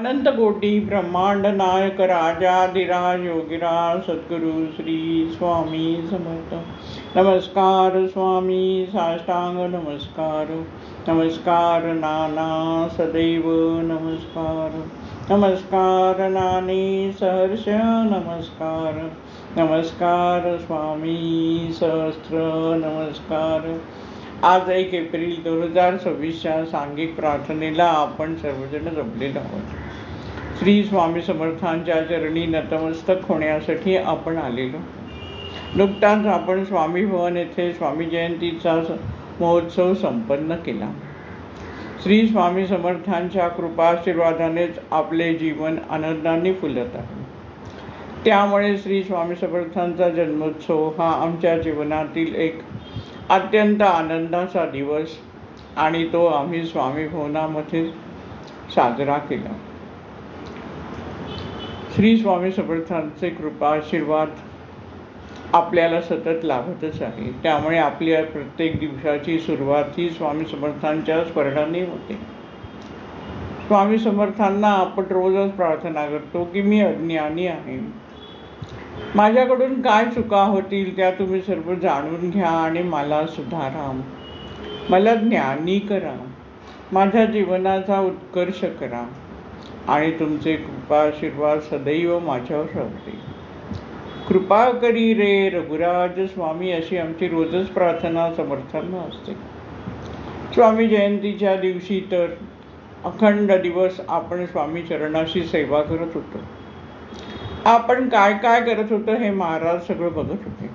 अनंत कोटी ब्रह्मांड नायक राजाधिराज योगीराज सद्गुरु श्री स्वामी समर्थ. नमस्कार स्वामी, साष्टांग नमस्कार. नमस्कार नाना, सदैव नमस्कार. नमस्कार नानी, सहर्ष नमस्कार. नमस्कार स्वामी, सहस्त्र नमस्कार. आज 1 एप्रिल 2026च्या सांघिक प्रार्थनेला आपण सर्वजण जमलेलो आहोत. श्री स्वामी समर्थांच्या चरणी नतमस्तक होण्यासाठी आपण आलेलो. नुकताच आपण स्वामी भवन येथे स्वामी जयंतीचा महोत्सव संपन्न केला. श्री स्वामी समर्थांच्या कृपाशीर्वादानेच आपले जीवन आनंदाने फुलत आहे. त्यामुळे श्री स्वामी समर्थांचा जन्मोत्सव हा आमच्या जीवनातील एक अत्यंत आनंदाचा दिवस आणि तो आम्ही स्वामी भवनामध्ये साजरा केला. श्री स्वामी समर्थांचे कृपा आशीर्वाद आपल्याला सतत लाभतच आहे. त्यामुळे आपल्या प्रत्येक दिवसाची सुरुवात ही स्वामी समर्थांच्या स्मरणाने होते. स्वामी समर्थांना आपण रोजच प्रार्थना करतो की मी अज्ञानी आहे, माझ्याकडून काय चुका होतील त्या तुम्ही सर्व जाणून घ्या आणि मला सुधारा, मला ज्ञानी करा, माझ्या जीवनाचा उत्कर्ष करा आणि तुमचे कृपा आशीर्वाद सदैव माझ्यावर राहते. कृपा करी रे रघुराज स्वामी, अशी आमची रोजच प्रार्थना समर्थांना असते. स्वामी जयंतीच्या दिवशी तर अखंड दिवस आपण स्वामी चरणाशी सेवा करत होतो. आपण काय काय करत होतो हे महाराज सगळं बघत होते.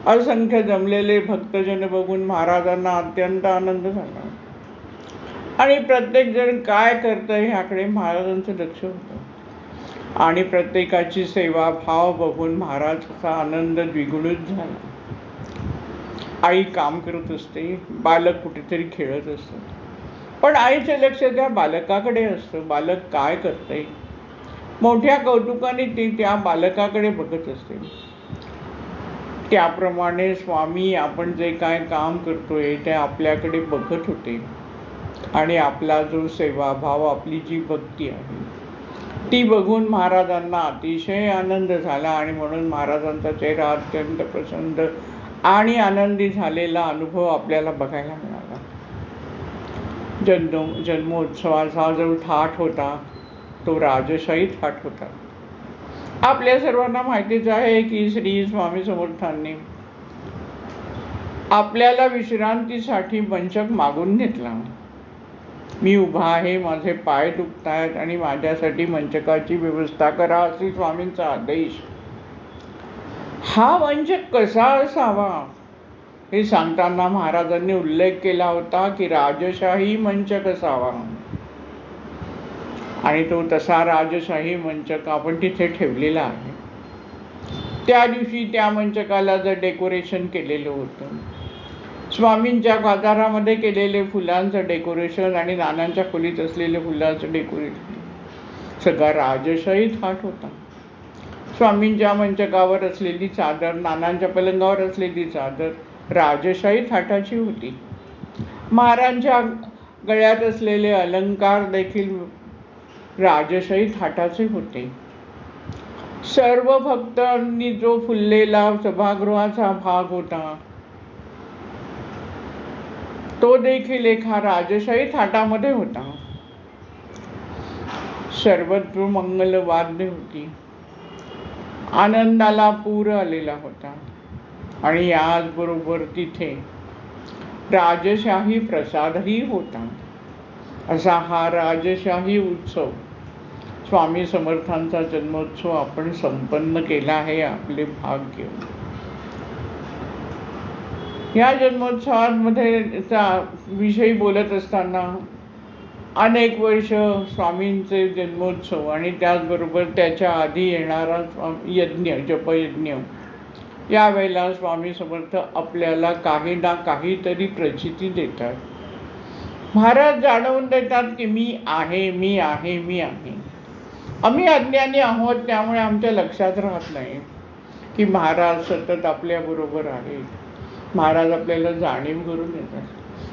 असंख्य जमलेले भक्तजन बघून महाराजांना अत्यंत आनंद झाला आणि प्रत्येक जण काय करतंय ह्याकडे महाराजांचं लक्ष होतं आणि प्रत्येकाची सेवा भाव बघून महाराजांचा आनंद द्विगुणित झाला. आई काम करत असते, बालक कुठेतरी खेळत असतं, पण आईचे लक्ष त्या बालकाकडे असतं. बालक काय करतंय मोठ्या कौतुकाने ती त्या बालकाकडे बघत असते. त्याप्रमाणे स्वामी आपण जे काय काम करतोय ते आपल्याकडे बघत होते आणि आपला जो सेवाभाव, आपली जी भक्ती आहे ती बघून महाराजांना अतिशय आनंद झाला आणि म्हणून महाराजांचा चेहरा अत्यंत प्रसन्न आणि आनंदी झालेला अनुभव आपल्याला बघायला मिळाला. जन्मोत्सवाचा जो थाट होता तो राजशाही थाट होता. आपल्या सर्वांना माहितीच आहे की श्री स्वामी समर्थांनी आपल्याला विश्रांतीसाठी मंचक मागून घेतला. मी उभा आहे, माझे पाय दुखत आहेत आणि माझ्यासाठी मंचकाची व्यवस्था करा, अशी स्वामींचा आदेश. हा मंचक कसा असावा हे सांगताना महाराजांनी उल्लेख केला होता की राजशाही मंचक असावा आणि तो तसा राजशाही मंचक आपण तिथे ठेवलेला आहे. त्या दिवशी त्या मंचकाला जर डेकोरेशन केलेलं होतं, स्वामींच्या बाजारामध्ये केलेले फुलांचं डेकोरेशन आणि नानांच्या खोलीत असलेले फुलांचं डेकोरेशन, सगळा राजशाही थाट होता. स्वामींच्या मंचकावर असलेली चादर, नानांच्या पलंगावर असलेली चादर राजशाही थाटाची होती. महाराजांच्या गळ्यात असलेले अलंकार देखील राजशाही थाटाचे होते. सर्व भक्तांनी जो फुललेला सभागृहाचा भाग होता तो देखील एका राजशाही थाटामध्ये होता. सर्वत्र मंगल वाद्य होती, आनंदाला पूर आलेला होता आणि याचबरोबर तिथे राजशाही प्रसादही होता. असा हा राजशाही उत्सव, स्वामी समर्थांचा जन्मोत्सव आपण संपन्न केला आहे. आपले भाग्य. या जन्मोत्सवामध्ये विषयी बोलत असताना अनेक वर्ष स्वामींचे जन्मोत्सव आणि त्याचबरोबर त्याच्या आधी येणारा यज्ञ, जपयज्ञ, यावेळेला स्वामी समर्थ आपल्याला काही ना काहीतरी प्रचिती देतात. महाराज जाणवून देतात की मी आहे, मी आहे, मी आहे. आम्ही अज्ञानी आहोत, त्यामुळे आमच्या लक्षात राहत नाही की महाराज सतत आपल्याबरोबर आहेत. महाराज आपल्याला जाणीव करून देतात.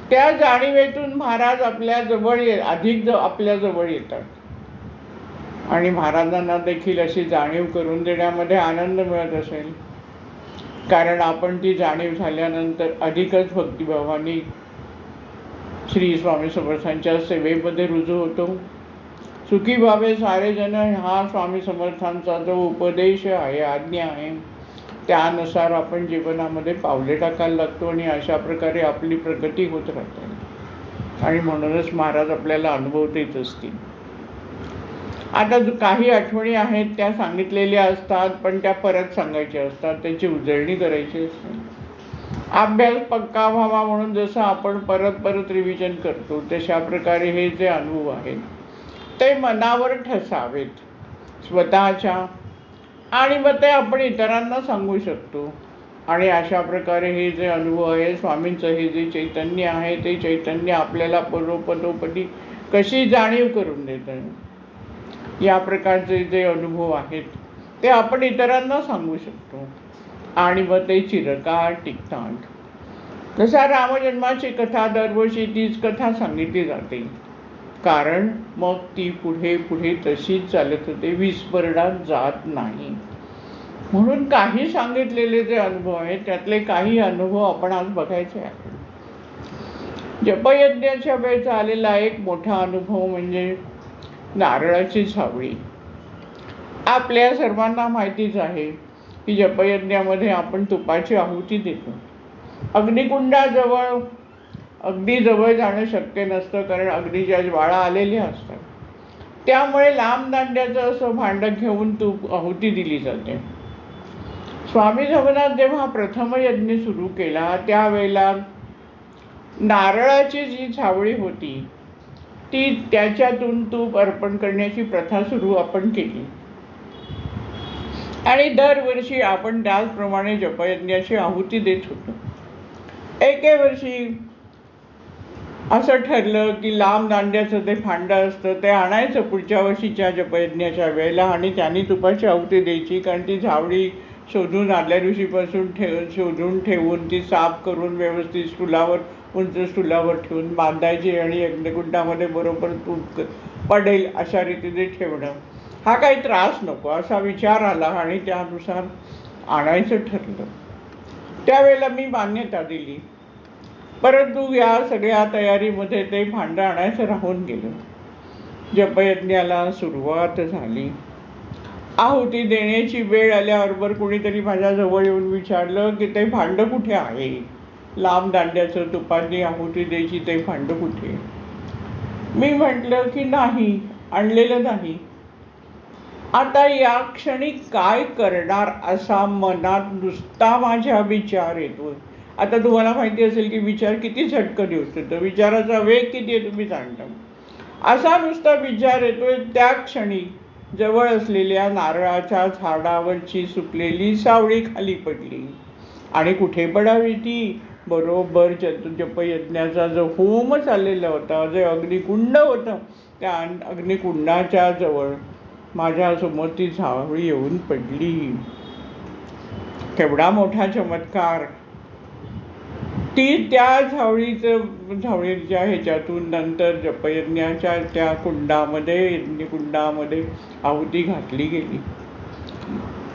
त्या जाणीवेतून महाराज आपल्या जवळ आपल्या जवळ येतात. आणि महाराजांना देखील अशी जाणीव करून देण्यामध्ये आनंद मिळत असेल, कारण आपण ती जाणीव झाल्यानंतर अधिकच भक्तिभावाने श्री स्वामी समर्थांच्या सेवेमध्ये रुजू होतो. सुखी व्हावे सारे जन हा स्वामी समर्थांचा जो उपदेश आहे, आज्ञा आहे, त्यानुसार आपण जीवनामध्ये पावले टाकायला लागतो आणि अशा प्रकारे आपली प्रगती होत राहते. आणि म्हणूनच महाराज आपल्याला अनुभव देत असतील. आता काही आठवणी आहेत त्या सांगितलेल्या असतात, पण त्या परत सांगायच्या असतात, त्याची उजळणी करायची असते. अभ्यास पक्का व्हावा म्हणून जसं आपण परत परत रिव्हिजन करतो, तशा प्रकारे हे जे अनुभव आहेत ते मनावर ठसावेत स्वतःच्या, आणि मग ते आपण इतरांना सांगू शकतो. आणि अशा प्रकारे हे जे अनुभव आहे, स्वामींचं हे जे चैतन्य आहे, ते चैतन्य आपल्याला पदोपदी कशी जाणीव करून देतं, या प्रकारचे जे अनुभव आहेत ते आपण इतरांना सांगू शकतो आणि मग ते चिरकाळ टिकतात. जसा रामजन्माची कथा दरवर्षी तीच कथा सांगितली जाते, कारण मग ती पुढे पुढे तशीच चालत होते, विस्मरणात जात नाही. म्हणून काही सांगितलेले जे अनुभव आहेत त्यातले काही अनुभव आपण आज बघायचे आहेत. जपयज्ञाच्या वेळेचा आलेला एक मोठा अनुभव म्हणजे नारळाची सावळी. आपल्या सर्वांना माहितीच आहे की जपयज्ञामध्ये आपण तुपाची आहुती देतो. अग्निकुंडाजवळ अगदी जवळ जाणं शक्य नसतं, कारण अग्नीच्या ज्वाळा आलेल्या असतात. त्यामुळे लांब दांड्याचं असं भांडं घेऊन तूप आहुती दिली जाते. स्वामी समर्थांनी जेव्हा प्रथम यज्ञ सुरू केला त्यावेळेला नारळाची जी सावळी होती ती त्याच्यातून तूप अर्पण करण्याची प्रथा सुरू आपण केली. आणि दरवर्षी आपण त्याचप्रमाणे जपयज्ञाची आहुती देत होतो. एके वर्षी असं ठरलं की लांब दांड्याचं ते भांडं असतं ते आणायचं पुढच्या वर्षीच्या जपयज्ञाच्या वेळेला आणि त्यांनी तुपाची आहुती द्यायची, कारण ती झावळी शोधून आदल्या दिवशीपासून शोधून ठेवून ती साफ करून व्यवस्थित स्टुलावर, उंच स्टुलावर ठेवून बांधायची आणि अग्निकुंडामध्ये बरोबर तूप पडेल अशा रीतीने ठेवणं. हा काही त्रास नको असा विचार आला आणि त्यानुसार आणायचं ठरलं. त्यावेळेला मी मान्यता दिली, परंतु या सगळ्या तयारीमध्ये ते भांडं आणायचं राहून गेलं. जपयज्ञाला सुरुवात झाली. आहुती देण्याची वेळ आल्याबरोबर कोणीतरी माझ्याजवळ येऊन विचारलं की ते भांडं कुठे आहे, लांब दांड्याचं तुपाची आहुती द्यायची ते भांडं कुठे. मी म्हटलं की नाही, आणलेलं नाही. आता या क्षणी काय करणार असा मनात नुसता माझ्या विचार येतो. आता तुम्हाला माहिती असेल की विचार किती झटकन येतो, विचाराचा वेग किती आहे तुम्ही जाणता. असा नुसता विचार येतोय, त्या क्षणी जवळ असलेल्या नारळाच्या झाडावरची सुकलेली सावळी खाली पडली. आणि कुठे पडावी ती, बरोबर जपयज्ञाचा जो होम चाललेला होता, जे अग्निकुंड होतं त्या अग्निकुंडाच्या जवळ माझ्यासमोर ती सावळी येऊन पडली. केवढा मोठा चमत्कार. ती त्या झावळीच्या ह्याच्यातून नंतर जपयज्ञाच्या त्या कुंडामध्ये आहुती घातली गेली.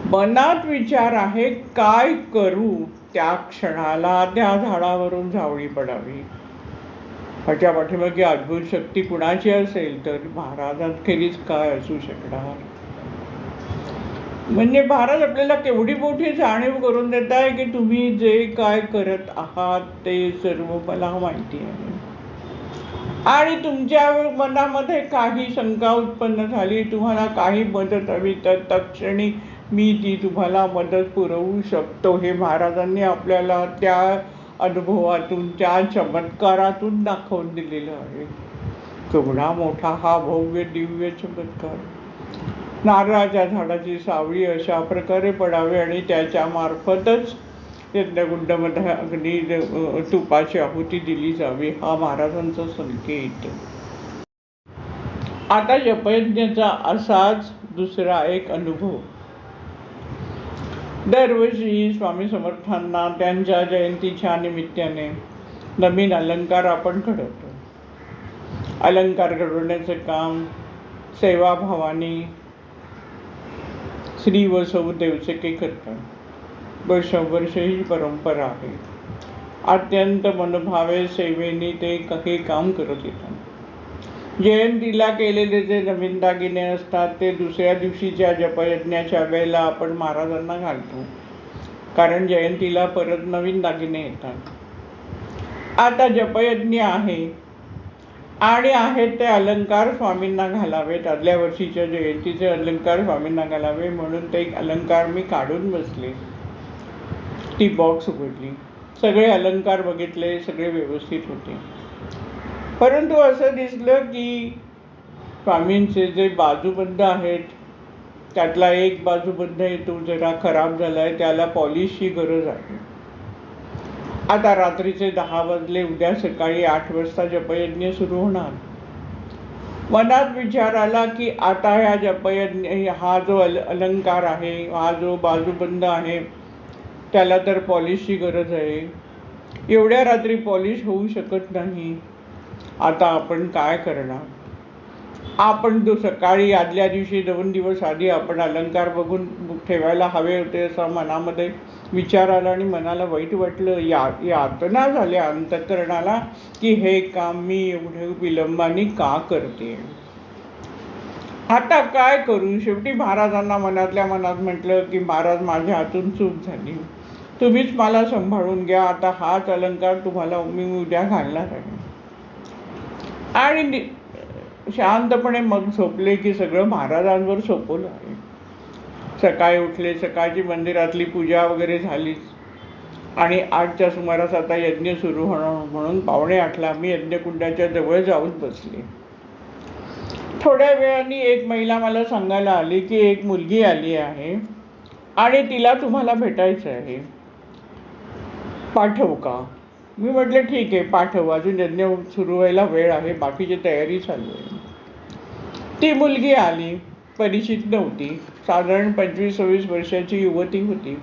मनात विचार आहे काय करू, त्या क्षणाला त्या झाडावरून झावळी पडावी. ह्याच्या पाठीमागे अद्भुत शक्ती कुणाची असेल तर महाराजांखेरीज काय असू शकणार. म्हणजे महाराज आपल्याला केवढी मोठी जाणीव करून देत आहे की तुम्ही जे काय करत आहात ते सर्व मला माहिती आहे. आणि तुमच्या मनामध्ये काही शंका उत्पन्न झाली, तुम्हाला काही मदत हवी तर तत्क्षणी मी ती तुम्हाला मदत पुरवू शकतो. हे महाराजांनी आपल्याला त्या अनुभवातून, त्या चमत्कारातून दाखवून दिलेलं आहे. केवढा मोठा हा भव्य दिव्य चमत्कार. नारळाच्या झाडाची सावळी अशा प्रकारे पडावी आणि त्याच्या मार्फतच यज्ञकुंडामध्ये अग्नी तुपाची आहुती दिली जावी, हा महाराजांचा संकेत. आता जपयज्ञाचा असाच दुसरा एक अनुभव. दरवर्षी स्वामी समर्थांना त्यांच्या जयंतीच्या निमित्ताने नवीन अलंकार आपण घडवतो. अलंकार घडवण्याचं काम सेवाभावाने श्री वसव देवचके करतात. वर्षोवर्ष ही परंपरा आहे. अत्यंत मनोभावे सेवेने ते हे काम करत येतात. जयंतीला केलेले जे नवीन दागिने असतात ते दुसऱ्या दिवशीच्या जपयज्ञाच्या वेळेला आपण महाराजांना घालतो, कारण जयंतीला परत नवीन दागिने येतात. आता जपयज्ञ आहे आणि आहेत ते अलंकार स्वामींना घालावेत. आदल्या वर्षीच्या जयंतीचे अलंकार स्वामींना घालावे म्हणून ते अलंकार मी काढून बसले. ती बॉक्स उघडली, सगळे अलंकार बघितले, सगळे व्यवस्थित होते. परंतु असं दिसलं की स्वामींचे जे बाजूबंद आहेत त्यातला एक बाजूबंद आहे तो जरा खराब झाला आहे, त्याला पॉलिशची गरज आहे. आता रात्रीचे 10 वाजले, उद्या सकाळी 8 वाजता जपयज्ञ सुरू होणार. मनात विचार आला की आता ह्या जपयज्ञ हा जो अलंकार आहे, हा जो बाजूबंद आहे त्याला तर पॉलिशची गरज आहे. एवढ्या रात्री पॉलिश होऊ शकत नाही. आता आपण काय करणार? आपण सकाळी आदल्या दिवशी 2 दिवस आधी आपण अलंकार बघून ठेवायला हवे होते असा मनामध्ये विचार आला आणि मनाला वाईट वाटलं. यातना झाल्या अंतःकरणाला की हे काम मी एवढे विलंबाने का करते. आता काय करू? शेवटी महाराजांना मनातल्या मनात म्हटलं की महाराज, माझ्या हातून चूक झाली, तुम्हीच मला सांभाळून घ्या. आता हाच अलंकार तुम्हाला मी उद्या घालणार आहे. आणि शांतपणे मग झोपले की सगळं महाराजांवर सोपवलं आहे. सकाळी उठले, सकाळची मंदिरातली पूजा वगैरे झालीच आणि 8च्या सुमारास आता यज्ञ सुरू होणार म्हणून 7:45ला मी यज्ञकुंडाच्या जवळ जाऊन बसले. थोड्या वेळाने एक महिला मला सांगायला आली की एक मुलगी आली आहे आणि तिला तुम्हाला भेटायचं आहे, पाठवू का? मी म्हटलं ठीक आहे, पाठव, अजून यज्ञ सुरू व्हायला वेळ आहे, बाकीची तयारी चालू आहे. ती मुलगी आली, परिचित नव्हती, साधारण 25-26 वर्षाची युवती होती.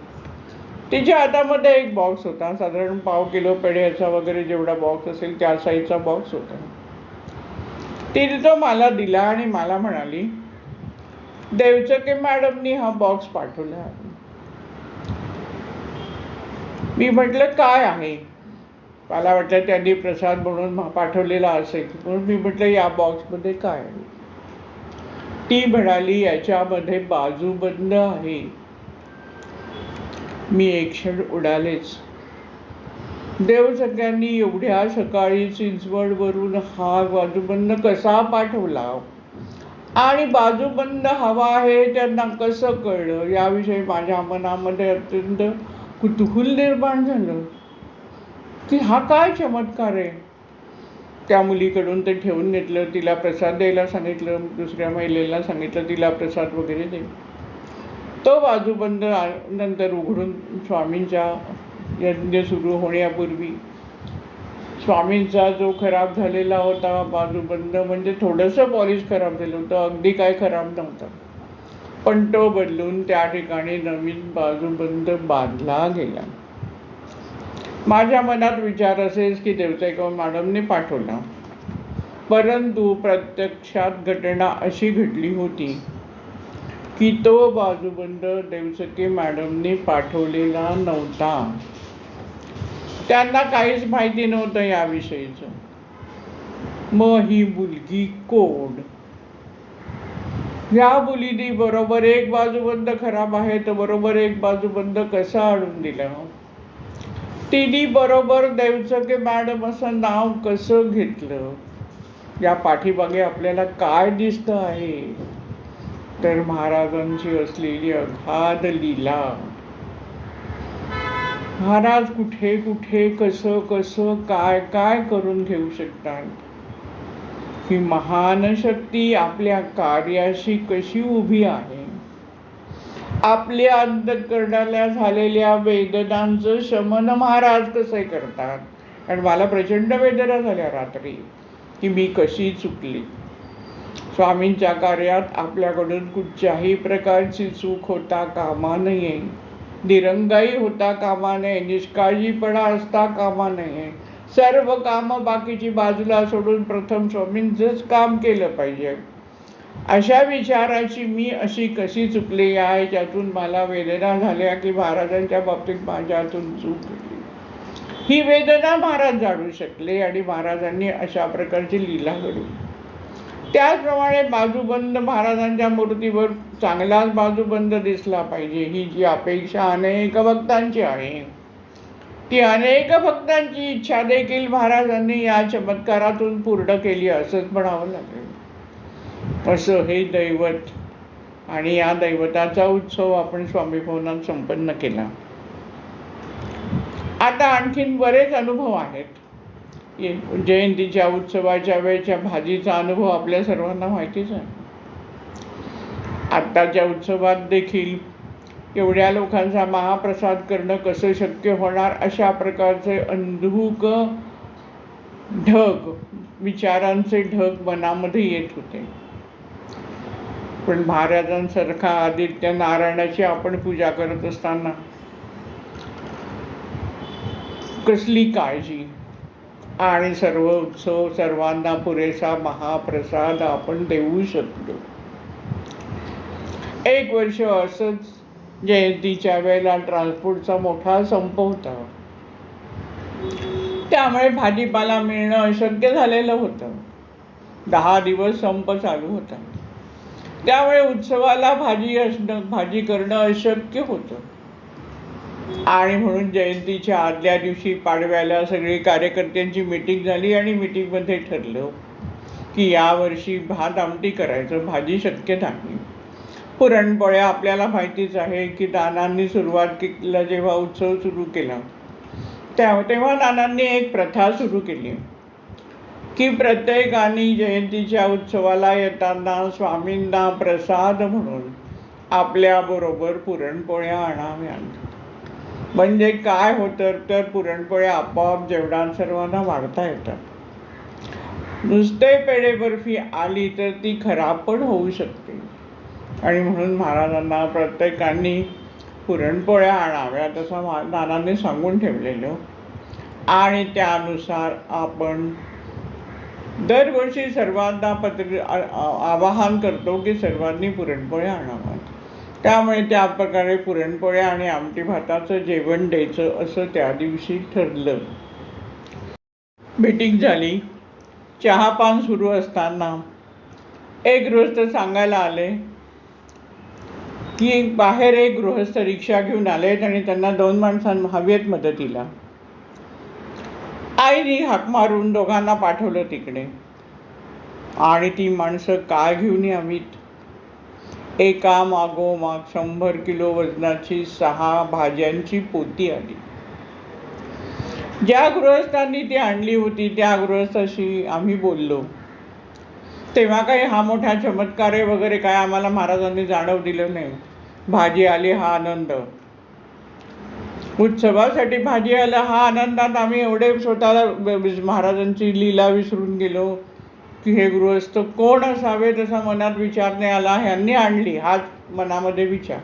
तिच्या हातामध्ये एक बॉक्स होता, साधारण पाव किलो पेढ्याचा वगैरे जेवढा बॉक्स असेल त्या साईजचा बॉक्स होता. तिने तो मला दिला आणि मला म्हणाली, देवचके मॅडमनी हा बॉक्स पाठवला आहे. मी म्हटलं काय आहे? मला वाटलं त्यांनी प्रसाद म्हणून पाठवलेला असेल म्हणून मी म्हटलं या बॉक्समध्ये काय आहे? ती म्हणाली याच्यामध्ये बाजूबंद आहे. मी एक क्षण उडालेच. देवचक्यांनी एवढ्या सकाळी चिंचवडवरून हा बाजूबंद कसा पाठवला आणि बाजूबंद हवा आहे त्यांना कसं कळलं, याविषयी माझ्या मनामध्ये अत्यंत कुतूहल निर्माण झालं की हा काय चमत्कार आहे. त्या मुलीकडून ते ठेवून घेतलं, तिला प्रसाद द्यायला सांगितलं, दुसऱ्या महिलेला सांगितलं तिला प्रसाद वगैरे दे. तो बाजूबंद नंतर उघडून स्वामींच्या यज्ञ सुरू होण्यापूर्वी स्वामींचा जो खराब झालेला होता बाजूबंद, म्हणजे थोडंसं पॉलिश खराब झालं होतं, अगदी काय खराब नव्हतं, पण तो बदलून त्या ठिकाणी नवीन बाजूबंद बांधला गेला. माझ्या मनात विचार असेच की देवचके मॅडमने पाठवला, परंतु प्रत्यक्षात घटना अशी घडली होती की तो बाजूबंद देवचके मॅडमने पाठवलेला नव्हता. त्यांना काहीच माहिती नव्हतं याविषयीचं. मग ही मुलगी कोण? ह्या मुलीने बरोबर एक बाजूबंद खराब आहे तर बरोबर एक बाजूबंद कसा आणून दिला? तिने बरोबर देवचके मॅडम असं नाव कसं घेतलं? या पाठीमागे आपल्याला काय दिसतं आहे तर महाराजांची असलेली अगाध लीला. महाराज कुठे कुठे कसं कसं काय काय करून घेऊ शकतात. ही महान शक्ती आपल्या कार्याशी कशी उभी आहे. आपल्या अंतःकरणाला झालेल्या वेदनांचं शमन महाराज कसे करतात. कारण मला प्रचंड वेदना झाल्या रात्री की मी कशी चुकली. स्वामींच्या कार्यात आपल्याकडून कुठच्याही प्रकारची चूक होता कामा नये, दिरंगाई होता कामा नये, निष्काळजीपणा असता कामा नये. सर्व कामं बाकीची बाजूला सोडून प्रथम स्वामींचंच काम केलं पाहिजे. अशा विचाराची मी अशी कशी चुकली आहे, ज्यातून मला वेदना झाल्या की महाराजांच्या बाबतीत माझ्या हातून चूक झाली. ही वेदना महाराज जाणू शकले आणि महाराजांनी अशा प्रकारची लीला घडवली. त्याचप्रमाणे बाजूबंद महाराजांच्या मूर्तीवर चांगलाच बाजूबंद दिसला पाहिजे, ही जी अपेक्षा अनेक भक्तांची आहे, ती अनेक भक्तांची इच्छा देखील महाराजांनी या चमत्कारातून पूर्ण केली असंच म्हणावं लागेल. असं हे दैवत, आणि या दैवताचा उत्सव आपण स्वामी भवनात संपन्न केला. आता आणखीन बरेच अनुभव आहेत. जयंतीच्या उत्सवाच्या वेळच्या भाजीचा अनुभव आपल्या सर्वांना माहितीच आहे. आत्ताच्या उत्सवात देखील एवढ्या लोकांचा महाप्रसाद करणं कसं शक्य होणार, अशा प्रकारचे अंधुक ढग, विचारांचे ढग मनामध्ये येत होते. पण महाराजांसारखा आदित्य नारायणाची आपण पूजा करत असताना कसली काळजी, आणि सर्व उत्सव सर्वांना पुरेसा महाप्रसाद आपण देऊ शकलो. एक वर्ष असंच जयंतीच्या वेळेला ट्रान्सपोर्टचा मोठा संप होता. त्यामुळे भाजीपाला मिळणं अशक्य झालेलं होतं. 10 दिवस संप चालू होता. त्यामुळे उत्सवाला भाजी करणं अशक्य होतं. आणि म्हणून जयंतीच्या आदल्या दिवशी पाडव्याला सगळी कार्यकर्त्यांची मीटिंग झाली आणि मीटिंगमध्ये ठरलं की यावर्षी भात आमटी करायचं, भाजी शक्य नाही. पुरणपोळ्या आपल्याला माहितीच आहे की नानांनी सुरुवात केला, जेव्हा उत्सव सुरू केला तेव्हा नानांनी एक प्रथा सुरू केली की प्रत्येकाने जयंतीच्या उत्सवाला येताना स्वामींना प्रसाद म्हणून आपल्याबरोबर पुरणपोळ्या आणाव्यात. म्हणजे काय होतं तर पुरणपोळ्या आपोआप जेवणात सर्वांना वाढता येतात. नुसते पेढे बर्फी आली तर ती खराब पण होऊ शकते, आणि म्हणून महाराजांना प्रत्येकाने पुरणपोळ्या आणाव्यात असं नानांनी सांगून ठेवलेलं. आणि त्यानुसार आपण दरवर्षी सर्वांना आवाहन करतो की सर्वांनी पुरणपोळ्या आणाव्यात. त्यामुळे त्या प्रकारे पुरणपोळ्या आणि आमटी भाताचं जेवण द्यायचं असं त्या दिवशी ठरलं. मीटिंग झाली. चहापान सुरू असताना एक गृहस्थ सांगायला आले की बाहेर एक गृहस्थ रिक्षा घेऊन आलेत आणि त्यांना 2 माणसांना हवेत मदतीला. आईने हाक मारून दोघांना पाठवलं तिकडे, आणि ती माणसं काय घेऊन यावीत. एका मागोमाग 100 किलो वजनाची 6 भाज्यांची पोती आली. ज्या गृहस्थांनी ती आणली होती त्या गृहस्थाशी आम्ही बोललो. तेव्हा काही हा मोठा चमत्कार आहे वगैरे काय आम्हाला महाराजांनी जाणव दिलं नाही. भाजी आली हा आनंद, उत्सवासाठी भाजी आला हा आनंदात आम्ही एवढे स्वतःला महाराजांची लीला विसरून गेलो की हे गृहस्थ कोण असावे तसा मनात विचार नाही आला. ह्यांनी आणली हाच मनामध्ये विचार.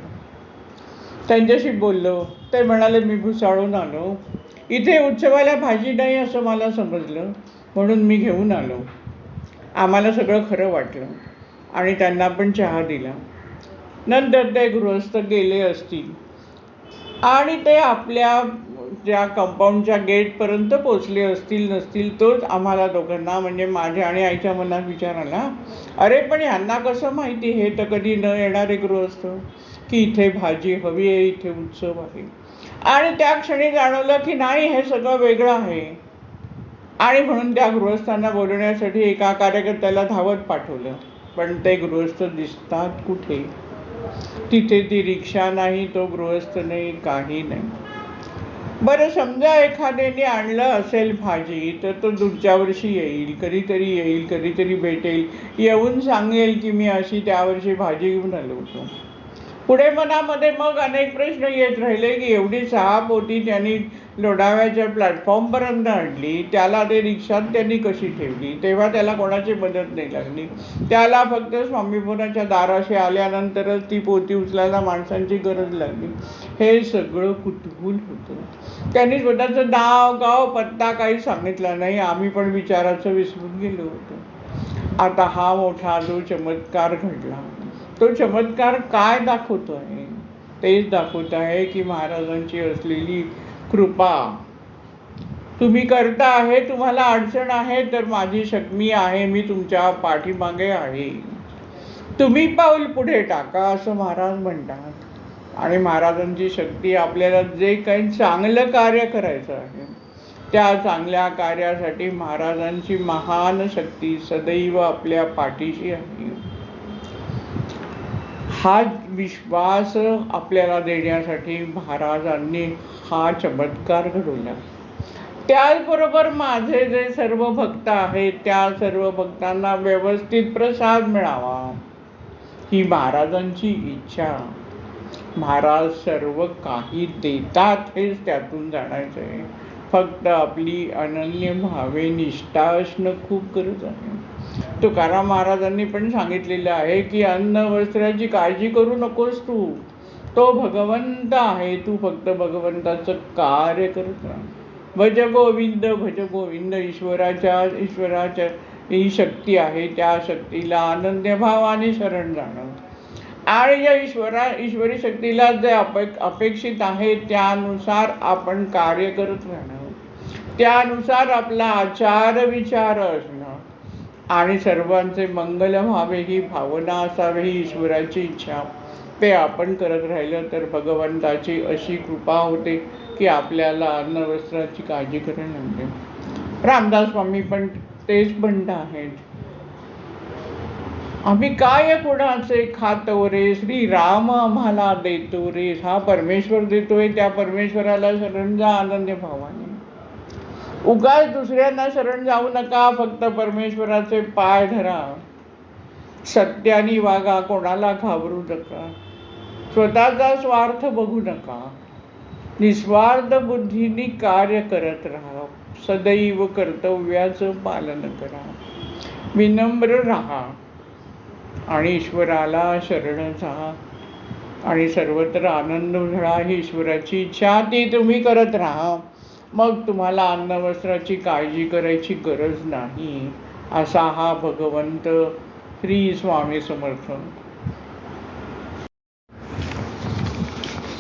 त्यांच्याशी बोललो. ते म्हणाले मी भुसावळून आलो, इथे उत्सवाला भाजी नाही असं मला समजलं, म्हणून मी घेऊन आलो. आम्हाला सगळं खरं वाटलं आणि त्यांना पण चहा दिला. नंतर ते गृहस्थ गेले असतील आणि ते आपल्या ज्या कंपाऊंडच्या गेटपर्यंत पोचले असतील नसतील, तोच आम्हाला दोघांना म्हणजे माझ्या आणि आईच्या मनात विचार आला, अरे पण यांना कसं माहिती, हे तर कधी न येणारे गृहस्थ, की इथे भाजी हवी आहे, इथे उत्सव आहे. आणि त्या क्षणी जाणवलं की नाही, हे सगळं वेगळं आहे. आणि म्हणून त्या गृहस्थांना बोलवण्यासाठी एका कार्यकर्त्याला धावत पाठवलं. पण ते गृहस्थ दिसतात कुठे? तिथे ती रिक्षा नाही, तो गृहस्थ नाही, काही नाही. बरं, समजा एखाद्याने आणलं असेल भाजी तर तो दूरच्या वर्षी येईल, कधीतरी येईल, कधीतरी भेटेल, येऊन सांगेल की मी अशी त्या वर्षी भाजी घेऊन आलो होतो. पुढे मनामध्ये मग अनेक प्रश्न येत राहिले की एवढी 6 पोती त्यांनी लोणावळ्याच्या प्लॅटफॉर्मपर्यंत आणली, त्याला ते रिक्षात त्यांनी कशी ठेवली, तेव्हा त्याला कोणाची मदत नाही लागली, त्याला फक्त स्वामीभवनाच्या दाराशी आल्यानंतरच ती पोती उचलायला माणसांची गरज लागली. हे सगळं कुतूहल होतं. त्यांनी स्वतःचं नाव गाव पत्ता काही सांगितलं नाही. आम्ही पण विचाराचं विसरून गेलो होतो. आता हा मोठा जो चमत्कार घडला, तो चमत्कार काय दाखवतो आहे? तेच दाखवत आहे की महाराजांची असलेली कृपा. तुम्ही करता आहे, तुम्हाला अडचण आहे, तर माझी शक्ती आहे, मी तुमच्या पाठीमागे आहे, तुम्ही पाऊल पुढे टाका, असं महाराज म्हणतात. आणि महाराजांची शक्ती आपल्याला जे काही चांगलं कार्य करायचं आहे, त्या चांगल्या कार्यासाठी महाराजांची महान शक्ती सदैव आपल्या पाठीशी आहे. हा विश्वास आपल्याला देण्यासाठी महाराजांनी हा चमत्कार घडवला. त्याचबरोबर माझे जे सर्व भक्त आहेत, त्या सर्व भक्तांना व्यवस्थित प्रसाद मिळावा, ही महाराजांची इच्छा. महाराज सर्व काही देतात हेच त्यातून जाणायचं आहे. फक्त आपली अनन्य भावे निष्ठा असणं खूप गरज आहे. तुकाराम महाराजांनी पण सांगितलेलं आहे की अन्न वस्त्राची काळजी करू नकोस तू, तो भगवंत आहे, तू फक्त भगवंताचं कार्य करत राहा. भज गोविंद भज गोविंद. ईश्वराच्या ही शक्ती आहे, त्या शक्तीला अनन्य भावाने शरण जाणं आणि या ईश्वरी शक्तीला जे अपेक्षित आहे त्यानुसार आपण कार्य करत राहणं, त्यानुसार आपला आचार विचार असणं आणि सर्वांचे मंगल व्हावे ही भावना असावी, ही ईश्वराची इच्छा. ते आपण करत राहिलं तर भगवंताची अशी कृपा होते की आपल्याला अन्न वस्त्राची काळजी करायला लागते. रामदास स्वामी पण तेच म्हणत आहेत, आम्ही काय कोणाचे खातो रे, श्रीराम आम्हाला देतो रे. हा परमेश्वर देतोय, त्या परमेश्वराला शरण जा अनन्य भावाने. उगाच दुसऱ्यांना शरण जाऊ नका, फक्त परमेश्वराचे पाय धरा, सत्यानी वागा, कोणाला घाबरू नका, स्वतःचा स्वार्थ बघू नका, निस्वार्थ बुद्धीने कार्य करत राहा, सदैव कर्तव्याचं पालन करा, विनम्र राहा आणि ईश्वराला शरण जा आणि सर्वत्र आनंद मिळा. ही ईश्वराची इच्छा, ती तुम्ही करत राहा. मग तुम्हाला अन्न वस्त्राची काळजी करायची गरज नाही. असा हा भगवंत श्री स्वामी समर्थ.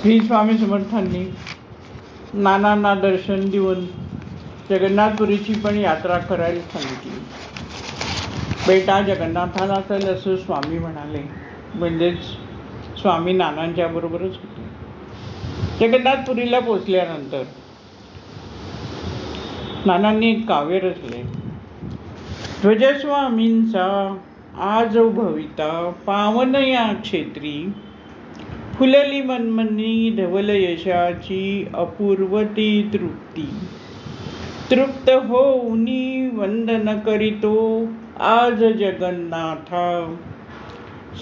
श्री स्वामी समर्थांनी नानांना दर्शन देऊन जगन्नाथपुरीची पण यात्रा करायला सांगितली. बेटा जगन्नाथाला चल असं स्वामी म्हणाले. म्हणजेच स्वामी नानांच्या बरोबरच होते. जगन्नाथपुरीला पोचल्यानंतर नानांनी एक काव्य रचले. ध्वजस्वामींचा आज भविता पावन या क्षेत्री, फुलली मनमनी धवल यशाची अपूर्वती तृप्ती. तृप्त होऊनी वंदन करीतो आज जगन्नाथा,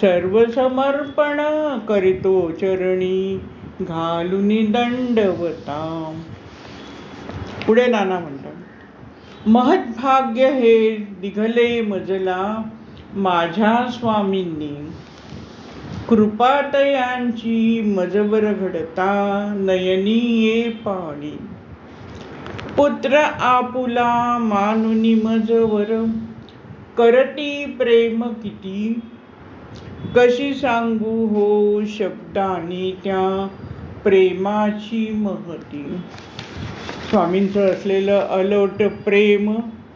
सर्व समर्पण करीतो चरणी घालुनी दंडवता. पुढे नाना म्हणतात, महद्भाग्य हे दिघले मजला माझ्या स्वामींनी, कृपातयांची मजवर घडता नयनी ये पाणी. पुत्र आपुला मानुनी मजवर करती प्रेम किती, कशी सांगू हो शब्दांनी त्या प्रेमाची महती. स्वामींचं असलेलं अलोट प्रेम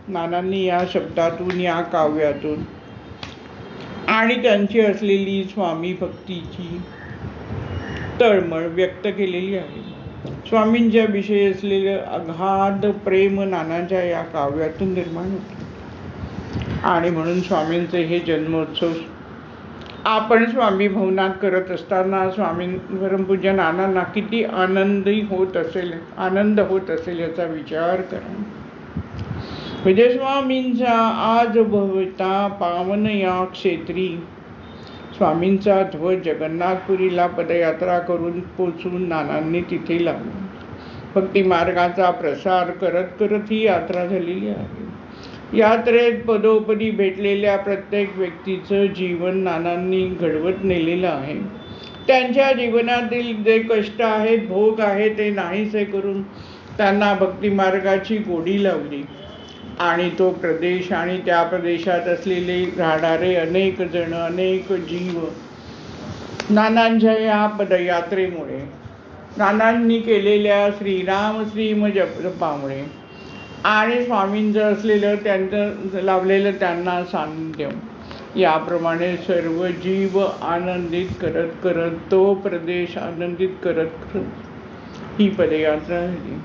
नानांनी या शब्दातून, या काव्यातून आणि त्यांची असलेली स्वामी भक्तीची तळमळ व्यक्त केलेली आहे. स्वामींच्या विषयी असलेलं अगाध प्रेम नानांच्या या काव्यातून निर्माण होते. आणि म्हणून स्वामींचे हे जन्मोत्सव आपण स्वामी भवनात करत असताना स्वामी परमपूज्य नानांना किती आनंद होत असेल याचा विचार करा. म्हणजे स्वामींचा आज भविता पावन या क्षेत्री. स्वामींचा ध्वज जगन्नाथपुरीला पदयात्रा करून पोचून नानांनी तिथे लावला. भक्ती मार्गाचा प्रसार करत करत ही यात्रा झालेली आहे. यात्रेत पदोपदी भेटलेल्या प्रत्येक व्यक्तीचं जीवन नानांनी घडवत नेलेलं आहे. त्यांच्या जीवनातील जे कष्ट आहेत, भोग आहेत, ते नाहीसे करून त्यांना भक्ती मार्गाची गोडी लावली. आणि तो प्रदेश आणि त्या प्रदेशात असलेले राहणारे अनेक जण, अनेक जीव नानांच्या या पदयात्रेमुळे, नानांनी केलेल्या श्रीराम श्रीम जपामुळे आणि स्वामींचं असलेलं त्यांचं लावलेलं त्यांना सान्निध्य, याप्रमाणे सर्व जीव आनंदित करत करत तो प्रदेश आनंदित करत करत ही पदयात्रा झाली.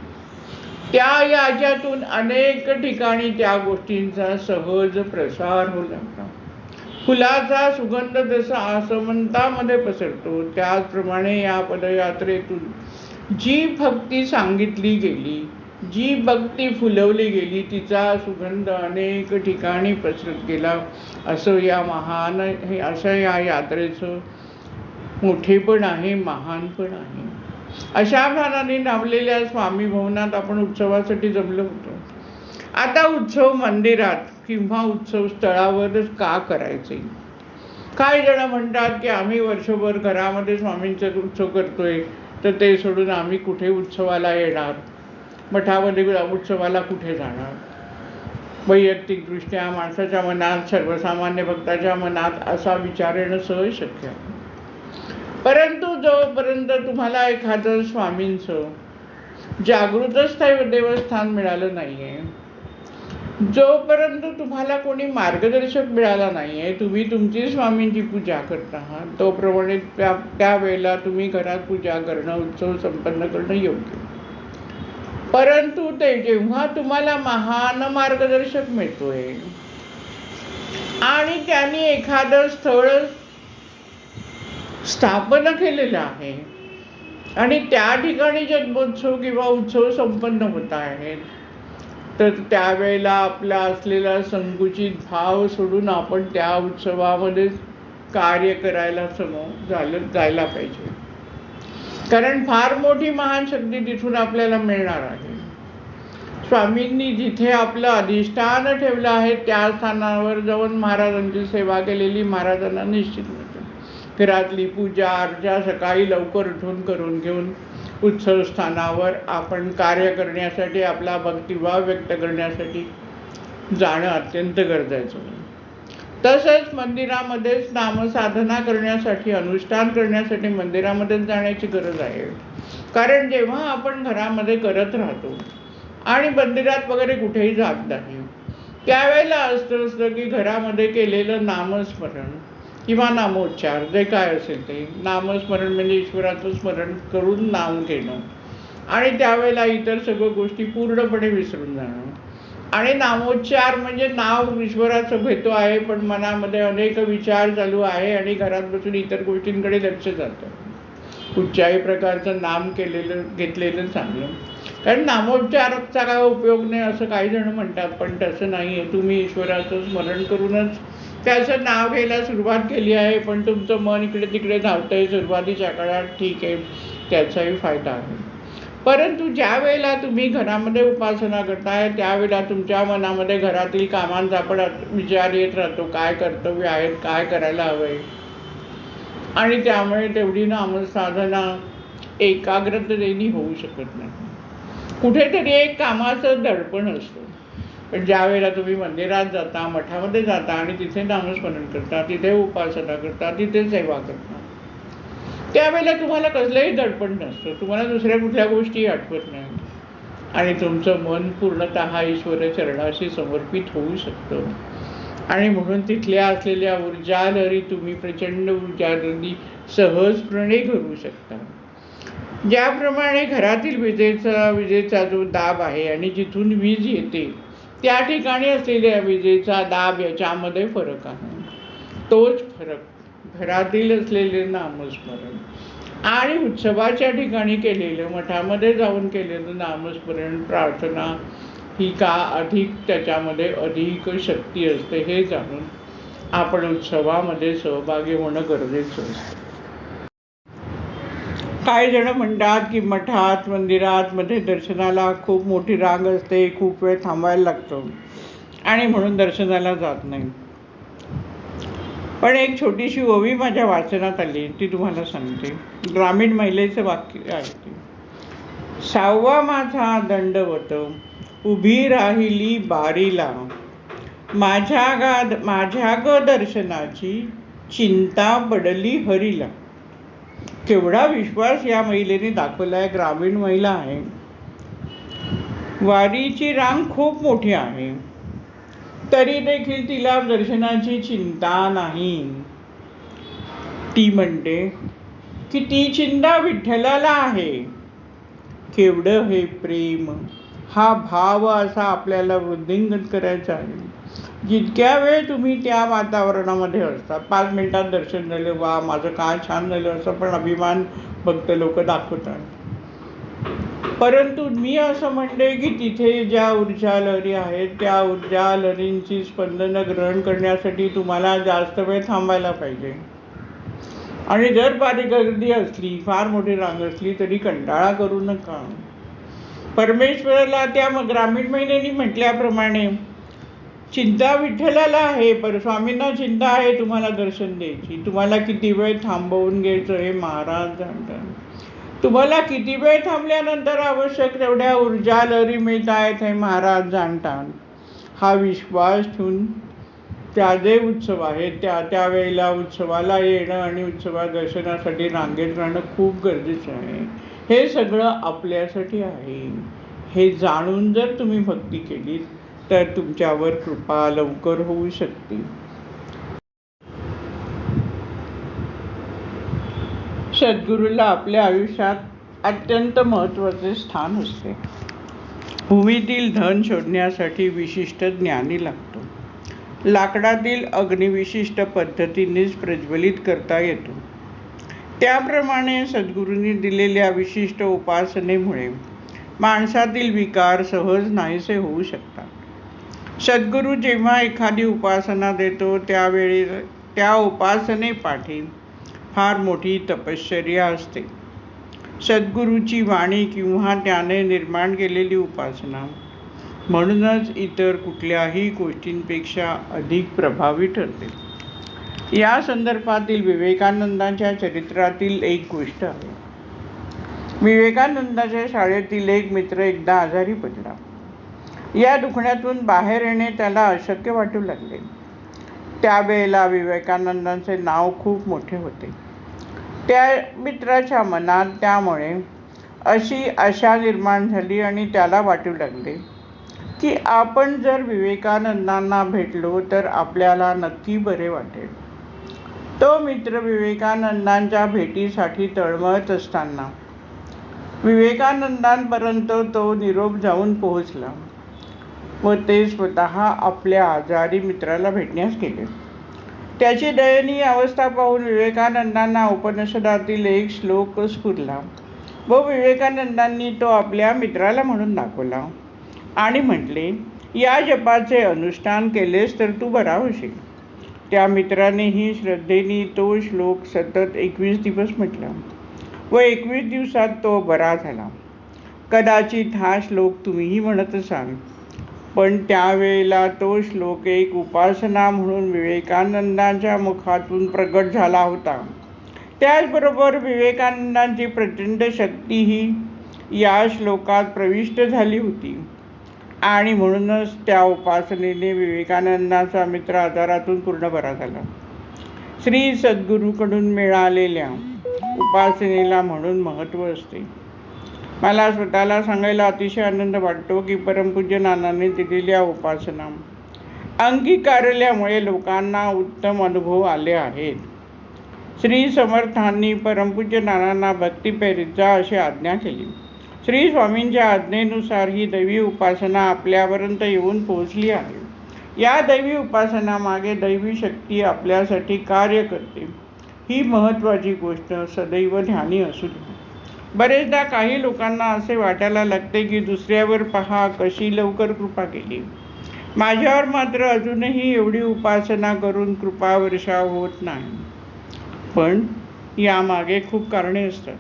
त्या याच्यातून अनेक ठिकाणी त्या गोष्टींचा सहज प्रसार होऊ लागला. फुलाचा सुगंध जसा आसमंतामध्ये पसरतो, त्याचप्रमाणे या पदयात्रेतून जी भक्ती सांगितली गेली, जी भक्ती फुलवली गेली, तिचा सुगंध अनेक ठिकाणी पसरत गेला. असं या यात्रेचं मोठेपण आहे, महानपण आहे. अशा भानाने नावलेल्या स्वामी भवनात आपण उत्सवासाठी जमलो होतो. आता उत्सव मंदिरात किंवा उत्सव स्थळावरच का करायचे? काही जण म्हणतात की आम्ही वर्षभर घरामध्ये स्वामींचा उत्सव करतोय, तर ते सोडून आम्ही कुठे उत्सवाला येणार, मठामध्ये उत्सवाला कुठे जाणार? वैयक्तिकदृष्ट्या माणसाच्या मनात, सर्वसामान्य भक्ताच्या मनात असा विचार येणं सहज शक्य आहे. परंतु जोपर्यंत तुम्हाला एखादं स्वामींचं जागृत देवस्थान मिळालं नाहीये, जोपर्यंत तुम्हाला कोणी मार्गदर्शक मिळाला नाहीये, तुम्ही तुमची स्वामींची पूजा करत आहात, तोप्रमाणे त्यावेळेला तुम्ही घरात पूजा करणं, उत्सव संपन्न करणं योग्य. परंतु ते जेव्हा तुम्हाला महान मार्गदर्शक मिळतोय आणि त्यांनी एखादं स्थळ स्थापन केलेलं आहे आणि त्या ठिकाणी जन्मोत्सव किंवा उत्सव संपन्न होत आहेत, तर त्यावेळेला आपला असलेला संकुचित भाव सोडून आपण त्या उत्सवामध्ये कार्य करायला जायला पाहिजे. कारण फार मोठी महान शक्ती तिथून आपल्याला मिळणार आहे. स्वामींनी जिथे आपलं अधिष्ठान ठेवलं आहे त्या स्थानावर जाऊन महाराजांची सेवा केलेली महाराजांना निश्चित मिळते. घरातली पूजा अर्चा सकाळी लवकर उठून करून घेऊन उत्सव स्थानावर आपण कार्य करण्यासाठी, आपला भक्तिभाव व्यक्त करण्यासाठी जाणं अत्यंत गरजेचं. तसंच मंदिरामध्येच नामसाधना करण्यासाठी, अनुष्ठान करण्यासाठी मंदिरामध्येच जाण्याची गरज आहे. कारण जेव्हा आपण घरामध्ये करत राहतो आणि मंदिरात वगैरे कुठेही जात नाही, त्यावेळेला असतं की घरामध्ये केलेलं नामस्मरण किंवा नामोच्चार जे काय असेल ते, नामस्मरण म्हणजे ईश्वराचं स्मरण करून नाम घेणं आणि त्यावेळेला इतर सगळ्या गोष्टी पूर्णपणे विसरून जाणं. आणि नामोच्चार म्हणजे नाव ईश्वराचं घेतो आहे, पण मनामध्ये अनेक विचार चालू आहे आणि घरात बसून इतर गोष्टींकडे लक्ष जातं. कुठच्याही प्रकारचं नाम घेतलेलं चांगलं. कारण नामोच्चाराचा काय उपयोग नाही असं काही जण म्हणतात, पण तसं नाही आहे. तुम्ही ईश्वराचं स्मरण करूनच त्याचं नाव घ्यायला सुरुवात केली आहे, पण तुमचं मन इकडे तिकडे धावतंय सुरुवातीच्या काळात, ठीक आहे, त्याचाही फायदा आहे. परंतु ज्या वेळेला तुम्ही घरामध्ये उपासना करताय त्यावेळेला तुमच्या मनामध्ये घरातील कामांचा पण विचार येत राहतो, काय कर्तव्य आहेत, काय करायला हवंय. आणि त्यामुळे तेवढी नामसाधना एकाग्रतेने होऊ शकत नाही. कुठेतरी एक कामाचं दडपण असतं. पण ज्या वेळेला तुम्ही मंदिरात जाता, मठामध्ये जाता आणि तिथे नामस्मरण करता, तिथे उपासना करता, तिथे सेवा करता, त्यावेळेला तुम्हाला कसलंही दडपण नसतं. तुम्हाला दुसऱ्या कुठल्या गोष्टी आठवत नाही आणि तुमचं मन पूर्णतः ईश्वर चरणाशी समर्पित होऊ शकतं. आणि म्हणून तिथल्या असलेल्या ऊर्जालहरी तुम्ही प्रचंड ऊर्जालहरी सहजपणे घडवू शकता. ज्याप्रमाणे घरातील विजेचा जो दाब आहे आणि जिथून वीज येते त्या ठिकाणी असलेल्या विजेचा दाब याच्यामध्ये फरक आहे. तोच फरक घरातील असलेले नामस्मरण आणि उत्सवाच्या ठिकाणी केलेलं, मठामध्ये जाऊन केलेलं नामस्मरण, प्रार्थना ही का अधिक त्याच्यामध्ये अधिक शक्ती असते हे जाणून आपण उत्सवामध्ये सहभागी होणं गरजेचं असतं. काही जण म्हणतात की मठात, मंदिरात मध्ये दर्शनाला खूप मोठी रांग असते, खूप वेळ थांबायला लागतो आणि म्हणून दर्शनाला जात नाही. पण एक छोटीशी ओवी माझ्या वाचनात आली, ती तुम्हाला सांगते. ग्रामीण महिलेचं वाक्य आहे ते. 6वा माझा दंडवत उभी राहिली बारीला, माझ्या ग दर्शनाची चिंता पडली हरीला. केवढा विश्वास या महिलेने दाखवलाय. ग्रामीण महिला आहे, वारीची रांग खूप मोठी आहे, तरी देखील तिला दर्शनाची चिंता नाही. ती म्हणते की ती चिंता विठ्ठलाला आहे. केवढं हे प्रेम, हा भाव असा आपल्याला वृद्धिंगत करायचा आहे. जितक्या वेळ तुम्ही त्या वातावरणामध्ये असता, 5 मिनिटात दर्शन झालं, वा माझं काय छान झालं, असं पण अभिमान भक्त लोक दाखवतात. परंतु मी असं म्हणते की तिथे ज्या ऊर्जा लहरी आहेत, त्या ऊर्जा लहरींची स्पंदनं ग्रहण करण्यासाठी तुम्हाला जास्त वेळ थांबायला पाहिजे. आणि जर बारीक गर्दी असली, फार मोठी रांग असली, तरी कंटाळा करू नका. परमेश्वराला त्या ग्रामीण महिलेने म्हटल्याप्रमाणे चिंता विठ्ठलाला आहे, पर स्वामींना चिंता आहे तुम्हाला दर्शन द्यायची. तुम्हाला किती वेळ थांबवून घ्यायचं हे महाराज जाणतात. तुम्हाला किती वेळ थांबल्यानंतर आवश्यक तेवढ्या ऊर्जा लहरी मिळत आहेत हे महाराज जाणतात. हा विश्वास ठेवून त्या जे उत्सव आहेत त्या वेळेला उत्सवाला येणं आणि उत्सवा दर्शनासाठी रांगेत राहणं खूप गरजेचं आहे. हे सगळं आपल्यासाठी आहे. हे जाणून जर तुम्ही भक्ती केलीत तर तुमच्यावर कृपा लवकर होऊ शकते. सद्गुरूला आपल्या आयुष्यात अत्यंत महत्त्वाचे स्थान असते. भूमीतील धन शोधण्यासाठी विशिष्ट ज्ञानी लागतो. लाकडातील अग्नी विशिष्ट पद्धतीनेच प्रज्वलित करता येतो. त्याप्रमाणे सद्गुरूंनी दिलेल्या विशिष्ट उपासनेमुळे माणसातील विकार सहज नाहीसे होऊ शकतात. सद्गुरू जेव्हा एखादी उपासना देतो त्यावेळी त्या उपासनेपाठी फार मोठी तपश्चर्या असते. सद्गुरूची वाणी किंवा त्याने निर्माण केलेली उपासना म्हणूनच इतर कुठल्याही गोष्टींपेक्षा अधिक प्रभावी ठरते. या संदर्भातील विवेकानंदांच्या चरित्रातील एक गोष्ट आहे. विवेकानंदाच्या शाळेतील एक मित्र एकदा आजारी पडला. या दुखण्यातून बाहेर येणे त्याला अशक्य वाटू लागले. त्यावेळेला विवेकानंदांचे नाव खूप मोठे होते. त्या मित्राच्या मनात त्यामुळे अशी आशा निर्माण झाली आणि त्याला वाटू लागले की आपण जर विवेकानंदांना भेटलो तर आपल्याला नक्की बरे वाटेल. तो मित्र विवेकानंदांच्या भेटीसाठी तळमळत असताना विवेकानंदांपर्यंत तो निरोप जाऊन पोहोचला व ते स्वतः आपल्या आजारी मित्राला भेटण्यास गेले. त्याची दयनीय अवस्था पाहून विवेकानंदांना उपनिषदातील एक श्लोक स्फुरला व विवेकानंदांनी तो आपल्या मित्राला म्हणून दाखवला आणि म्हटले, या जपाचे अनुष्ठान केलेस तर तू बरा होशील. त्या मित्रानेही श्रद्धेने तो श्लोक सतत 21 दिवस म्हटला व 21 दिवसात तो बरा झाला. कदाचित हा श्लोक तुम्हीही म्हणत असाल, पण त्यावेळेला तो श्लोक एक उपासना म्हणून विवेकानंदांच्या मुखातून प्रगट झाला होता. त्याचबरोबर विवेकानंदांची प्रचंड शक्तीही या श्लोकात प्रविष्ट झाली होती आणि म्हणूनच त्या उपासनेने विवेकानंदांचा मित्र आजारातून पूर्ण बरा झाला. श्री सद्गुरूकडून मिळालेल्या उपासनेला म्हणून महत्त्व असते. मला स्वतःला सांगायला अतिशय आनंद वाटतो की परमपूज्य नानांनी दिलेल्या उपासना अंगीकारल्यामुळे लोकांना उत्तम अनुभव आले आहेत. श्री समर्थांनी परमपूज्य नानांना भक्ती पेरीत जा अशी आज्ञा केली. श्री स्वामींच्या आज्ञेनुसार ही दैवी उपासना आपल्यापर्यंत येऊन पोहोचली आहे. या दैवी उपासनामागे दैवी शक्ती आपल्यासाठी कार्य करते. ही महत्त्वाची गोष्ट सदैव ध्यानी असू दे. बरेचदा काही लोकांना असे वाटायला लागते की दुसऱ्यावर पहा कशी लवकर कृपा केली, माझ्यावर मात्र अजूनही एवढी उपासना करून कृपा वर्षाव होत नाही. पण यामागे खूप कारणे असतात.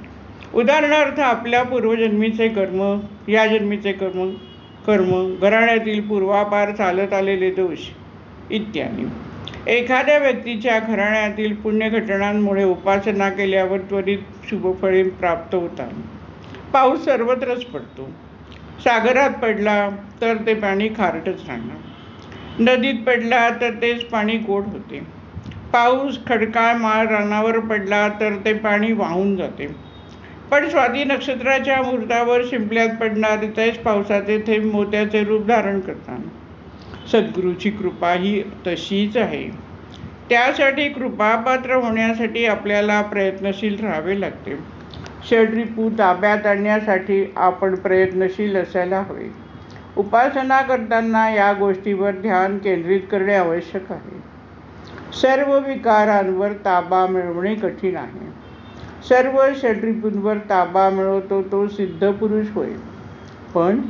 उदाहरणार्थ आपल्या पूर्वजन्मीचे कर्म, या जन्मीचे कर्म, घराण्यातील पूर्वापार चालत आलेले दोष इत्यादी. एखाद्या व्यक्तीच्या घराण्यातील पुण्यघटनांमुळे उपासना केल्यावर त्वरित शुभफळे प्राप्त होतात. पाऊस सर्वत्रच पडतो. सागरात पडला तर ते पाणी खारटच राहणार, नदीत पडला तर तेच पाणी गोड होते, पाऊस खडकाळ माळ रानावर पडला तर ते पाणी वाहून जाते, पण स्वाती नक्षत्राच्या मुहूर्तावर शिंपल्यात पडणारे तेच पावसाचे थेंब मोत्याचे रूप धारण करतात. सद्गुरूची कृपा ही तशीच आहे. त्यासाठी कृपापात्र होण्यासाठी आपल्याला प्रयत्नशील राहावे लागते. षड्रिपू ताब्यात आणण्यासाठी आपण प्रयत्नशील असायला हवे. उपासना करताना या गोष्टीवर ध्यान केंद्रित करणे आवश्यक आहे. सर्व विकारांवर ताबा मिळवणे कठीण आहे. सर्व षड्रिपूंवर ताबा मिळवतो तो सिद्ध पुरुष होय. पण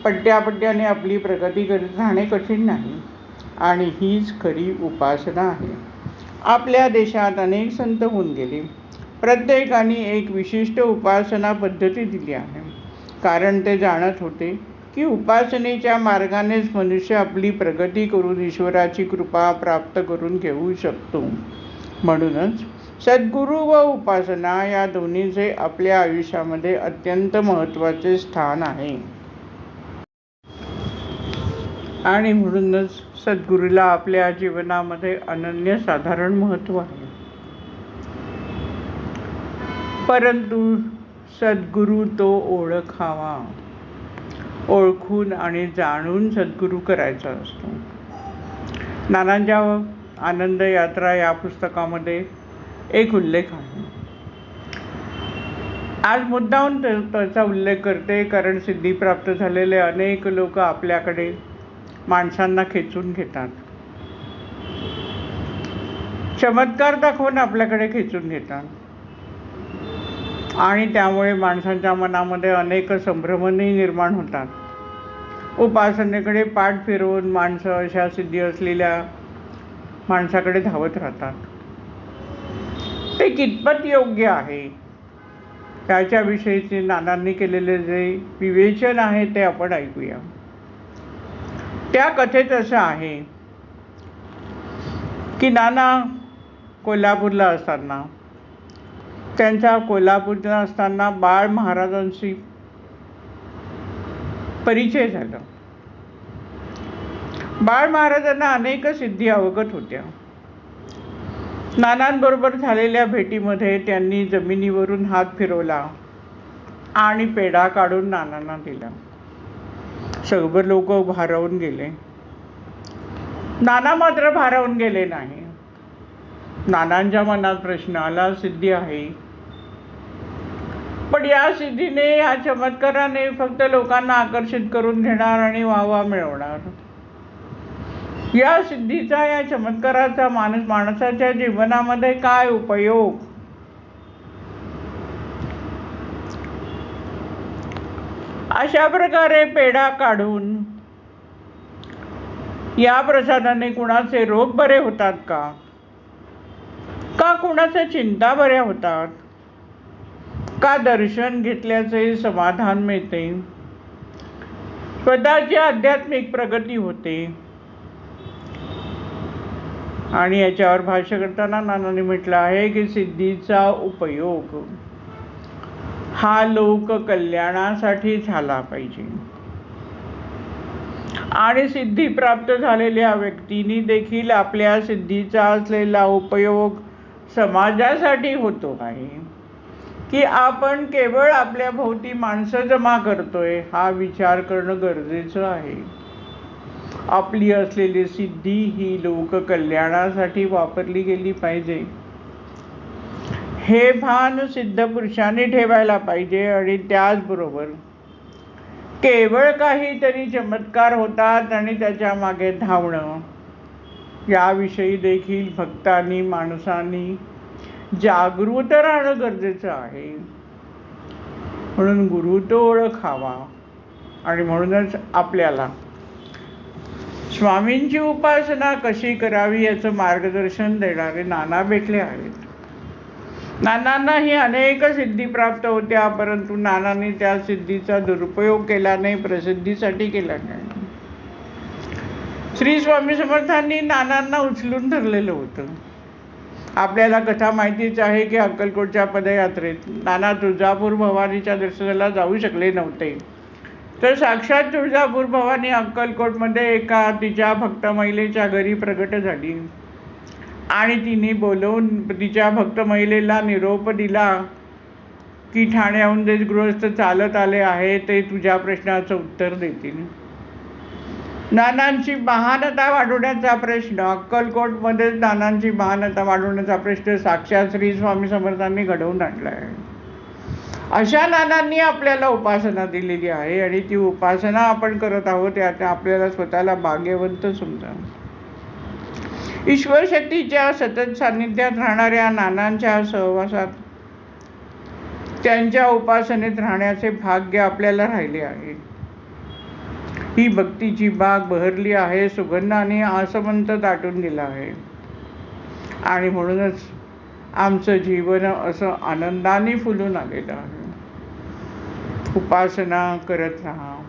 पट्ट्यापट्ट्याने आपली प्रगती करीत राहणे कठीण नाही, आणि हीच खरी उपासना आहे. आपल्या देशात अनेक संत होऊन गेले. प्रत्येकाने एक विशिष्ट उपासना पद्धती दिली आहे, कारण ते जाणत होते की उपासनेच्या मार्गानेच मनुष्य आपली प्रगती करून ईश्वराची कृपा प्राप्त करून घेऊ शकतो. म्हणूनच सद्गुरू व उपासना या दोन्हीचे आपल्या आयुष्यामध्ये अत्यंत महत्त्वाचे स्थान आहे. आणि म्हणूनच सद्गुरूला आपल्या जीवनामध्ये अनन्यसाधारण महत्त्व आहे. परंतु सद्गुरू तो ओळखावा. ओळखून आणि जाणून सद्गुरू करायचा असतो. नानांच्या आनंद यात्रा या पुस्तकामध्ये एक उल्लेख आहे. आज मुद्दाम त्याचा उल्लेख करते, कारण सिद्धी प्राप्त झालेले अनेक लोक आपल्याकडे माणसांना खेचून घेतात, चमत्कार दाखवून आपल्याकडे खेचून घेतात, आणि त्यामुळे माणसांच्या मनामध्ये अनेक संभ्रमही निर्माण होतात. उपासनेकडे पाठ फिरवून माणसं अशा सिद्धी असलेल्या माणसाकडे धावत राहतात. ते कितपत योग्य आहे त्याच्याविषयीचे नानांनी केलेले जे विवेचन आहे ते आपण ऐकूया. त्या कथेत असं आहे की नाना कोल्हापूरला असताना, त्यांचा कोल्हापूरला असताना बाळ महाराजांशी परिचय झाला. बाळ महाराजांना अनेक सिद्धी अवगत होत्या. नानांबरोबर झालेल्या भेटीमध्ये त्यांनी जमिनीवरून हात फिरवला आणि पेढा काढून नानांना दिला. सगळे लोक भारावून गेले. नाना मात्र भारावून गेले नाही. नानांच्या मनात प्रश्न आला, सिद्धी आहे, पण या सिद्धीने, या चमत्काराने फक्त लोकांना आकर्षित करून घेणार आणि वाहवा मिळवणार. या सिद्धीचा, या चमत्काराचा माणसाच्या जीवनामध्ये काय उपयोग? अशा प्रकारे पेढा काढून या प्रसादाने कुणाचे रोग बरे होतात का? का कुणाच्या चिंता बऱ्या होतात? का दर्शन घेतल्याचे समाधान मिळते? स्वतःची आध्यात्मिक प्रगती होते? आणि याच्यावर भाष्य करताना नानांनी म्हटलं आहे की सिद्धीचा उपयोग हा लोक कल्याणासाठी झाला पाहिजे, आणि सिद्धी प्राप्त झालेल्या व्यक्तींनी देखील आपल्या सिद्धीचा असलेला उपयोग समाजासाठी होतो आहे, की आपण केवळ आपल्या भोवती माणसं जमा करतोय हा विचार करणं गरजेचं आहे. आपली असलेली सिद्धी ही लोक कल्याणासाठी वापरली गेली पाहिजे, हे भान सिद्ध पुरुषांनी ठेवायला पाहिजे. आणि त्याचबरोबर केवळ काहीतरी चमत्कार होतात आणि त्याच्या मागे धावणं, याविषयी देखील भक्तांनी, माणसांनी जागृत राहणं गरजेचं आहे. म्हणून गुरु तो ओळखावा. आणि म्हणूनच आपल्याला स्वामींची उपासना कशी करावी याचं मार्गदर्शन देणारे नाना भेटले आहेत. नानांनाही अनेक सिद्धी प्राप्त होत्या, परंतु नानांनी त्या सिद्धीचा दुरुपयोग केला नाही, प्रसिद्धीसाठी केला नाही. श्री स्वामी समर्थांनी नानांना उचलून धरलेलं होतं. आपल्याला कथा माहितीच आहे की अक्कलकोटच्या पदयात्रेत नाना तुळजापूर भवानीच्या दर्शनाला जाऊ शकले नव्हते. तर साक्षात तुळजापूर भवानी अक्कलकोटमध्ये एका तिच्या भक्त महिलेच्या घरी प्रगट झाली आणि तिने बोलवून तिच्या भक्त महिलेला निरोप दिला की ठाण्याहून जे गृहस्थ चालत आले आहे ते तुझ्या प्रश्नाचं उत्तर देतील. नानांची महानता वाढवण्याचा प्रश्न, अक्कलकोटमध्ये नानांची महानता वाढवण्याचा प्रश्न साक्षात श्री स्वामी समर्थांनी घडवून आणला आहे. अशा नानांनी आपल्याला उपासना दिलेली आहे आणि ती उपासना आपण करत आहोत. त्यात आपल्याला स्वतःला भाग्यवंत समजा. ईश्वर शक्तीच्या सतत सान्निध्यात राहणाऱ्या नानांच्या सहवासात त्यांच्या उपासनेत राहण्याचे भाग्य आपल्याला राहिले आहे. ही भक्तीची बाग बहरली आहे, सुगंधाने आसमंत दाटून गेला आहे आणि म्हणूनच आमचं जीवन असं आनंदाने फुलून आलेलं आहे. उपासना करत राहा.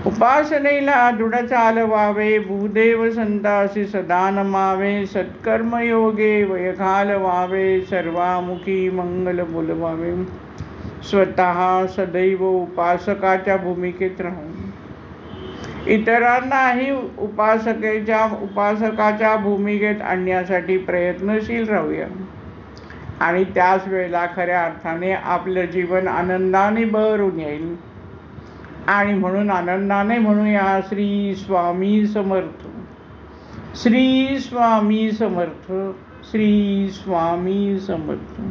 उपासनेला दृढ चाल व्हावे, भूदेव संतासी सदा नमावे, सत्कर्मयोगे वयघाल व्हावे, सर्वामुखी मंगल बोलवावे. स्वतः सदैव उपासकाच्या भूमिकेत राहून इतरांनाही उपासकाच्या भूमिकेत आणण्यासाठी प्रयत्नशील राहूया आणि त्याच वेळेला खऱ्या अर्थाने आपलं जीवन आनंदाने बहरून येईल. आणि म्हणून आनंदाने म्हणूया श्री स्वामी समर्थ, श्री स्वामी समर्थ, श्री स्वामी समर्थ.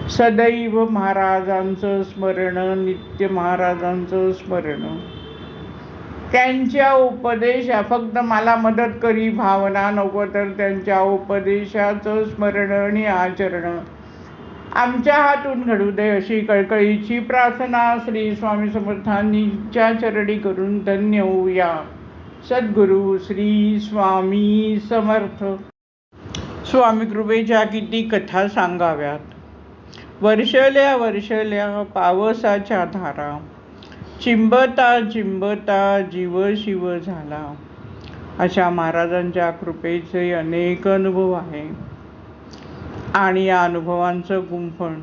सदैव महाराजांचं स्मरण, नित्य महाराजांचं स्मरण. त्यांच्या उपदेशा फक्त मला मदत करी भावना नको, तर त्यांच्या उपदेशाचं स्मरण आणि आचरण आमच्या हातून घडू दे अशी कळकळीची प्रार्थना श्री स्वामी समर्थांच्या चरणी करून धन्य होऊया. सद्गुरू श्री स्वामी समर्थ. स्वामी कृपेच्या किती कथा सांगाव्यात. वर्षल्या वर्षल्या पावसाच्या धारा, चिंबता चिंबता जीव शिव झाला. अशा महाराजांच्या कृपेचे अनेक अनुभव आहे आणि या अनुभवांचं गुंफण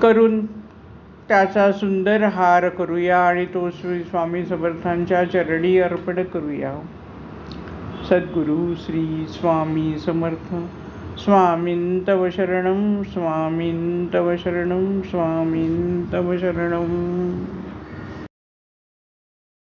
करून त्याचा सुंदर हार करूया आणि तो श्री स्वामी समर्थांच्या चरणी अर्पण करूया. सद्गुरू श्री स्वामी समर्थ. स्वामीं तव शरणं, स्वामीं तव शरणं, स्वामीं तव शरणं.